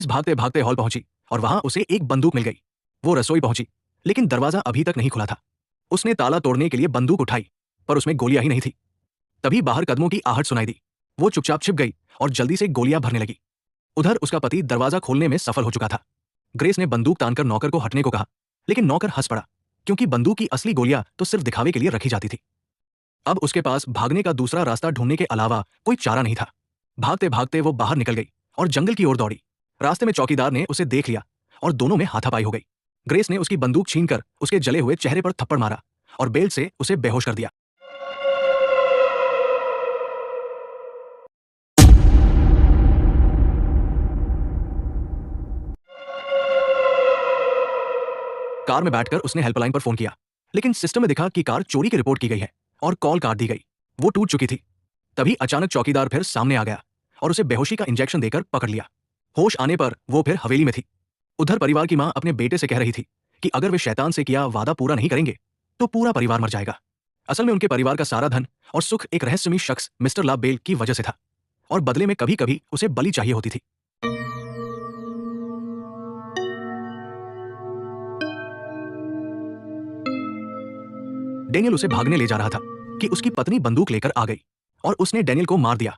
भागते भागते हॉल पहुंची और वहां उसे एक बंदूक मिल गई। वो रसोई पहुंची, लेकिन दरवाजा अभी तक नहीं खुला था। उसने ताला तोड़ने के लिए बंदूक उठाई, पर उसमें गोलियां ही नहीं थी। तभी बाहर कदमों की आहट सुनाई दी। वो चुपचाप छिप गई और जल्दी से गोलियां भरने लगी। उधर उसका पति दरवाजा खोलने में सफल हो चुका था। ग्रेस ने बंदूक तानकर नौकर को हटने को कहा, लेकिन नौकर हंस पड़ा, क्योंकि बंदूक की असली गोलियां तो सिर्फ दिखावे के लिए रखी जाती थी। अब उसके पास भागने का दूसरा रास्ता ढूंढने के अलावा कोई चारा नहीं था। भागते भागते वो बाहर निकल गई और जंगल की ओर दौड़ी। रास्ते में चौकीदार ने उसे देख लिया और दोनों में हाथापाई हो गई। ग्रेस ने उसकी बंदूक छीनकर उसके जले हुए चेहरे पर थप्पड़ मारा और बेल्ट से उसे बेहोश कर दिया। कार में बैठकर उसने हेल्पलाइन पर फोन किया, लेकिन सिस्टम में दिखा कि कार चोरी की रिपोर्ट की गई है और कॉल काट दी गई। वो टूट चुकी थी। तभी अचानक चौकीदार फिर सामने आ गया और उसे बेहोशी का इंजेक्शन देकर पकड़ लिया। होश आने पर वो फिर हवेली में थी। उधर परिवार की मां अपने बेटे से कह रही थी कि अगर वे शैतान से किया वादा पूरा नहीं करेंगे तो पूरा परिवार मर जाएगा। असल में उनके परिवार का सारा धन और सुख एक रहस्यमयी शख्स मिस्टर लाबेल की वजह से था, और बदले में कभी कभी उसे बलि चाहिए होती थी। डेनियल उसे भागने ले जा रहा था कि उसकी पत्नी बंदूक लेकर आ गई और उसने डेनियल को मार दिया।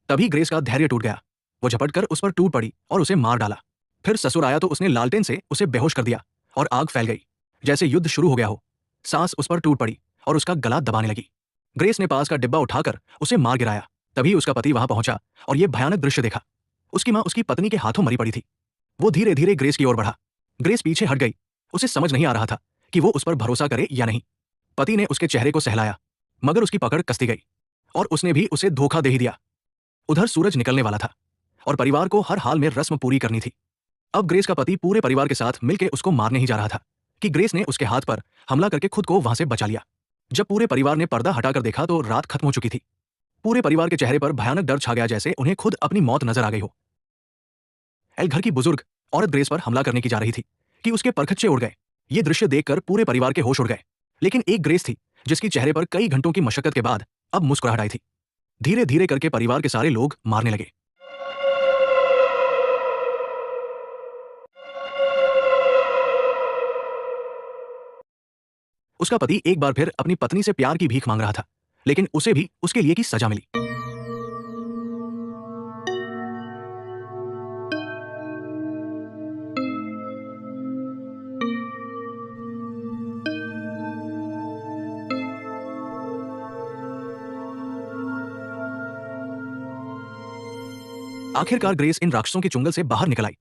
तभी ग्रेस का धैर्य टूट गया। वो झपटकर उस पर टूट पड़ी और उसे मार डाला। फिर ससुर आया तो उसने लालटेन से उसे बेहोश कर दिया और आग फैल गई, जैसे युद्ध शुरू हो गया हो। सांस उस पर टूट पड़ी और उसका गला दबाने लगी। ग्रेस ने पास का डिब्बा उठाकर उसे मार गिराया। तभी उसका पति वहां पहुंचा और यह भयानक दृश्य देखा। उसकी मां उसकी पत्नी के हाथों मरी पड़ी थी। वो धीरे धीरे ग्रेस की ओर बढ़ा। ग्रेस पीछे हट गई। उसे समझ नहीं आ रहा था कि वो उस पर भरोसा करे या नहीं। पति ने उसके चेहरे को सहलाया, मगर उसकी पकड़ कसती गई और उसने भी उसे धोखा दे ही दिया। उधर सूरज निकलने वाला था और परिवार को हर हाल में रस्म पूरी करनी थी। अब ग्रेस का पति पूरे परिवार के साथ मिलकर उसको मारने ही जा रहा था कि ग्रेस ने उसके हाथ पर हमला करके खुद को वहां से बचा लिया। जब पूरे परिवार ने पर्दा हटाकर देखा तो रात खत्म हो चुकी थी। पूरे परिवार के चेहरे पर भयानक डर छा गया, जैसे उन्हें खुद अपनी मौत नजर आ गई हो। एल घर की बुजुर्ग औरत ग्रेस पर हमला करने की जा रही थी कि उसके परखच्चे उड़ गए। ये दृश्य देखकर पूरे परिवार के होश उड़ गए, लेकिन एक ग्रेस थी जिसकी चेहरे पर कई घंटों की मशक्कत के बाद अब मुस्कुराहट आई थी। धीरे धीरे करके परिवार के सारे लोग मारने लगे। उसका पति एक बार फिर अपनी पत्नी से प्यार की भीख मांग रहा था, लेकिन उसे भी उसके लिए की सजा मिली। आखिरकार ग्रेस इन राक्षसों के चुंगल से बाहर निकल आई।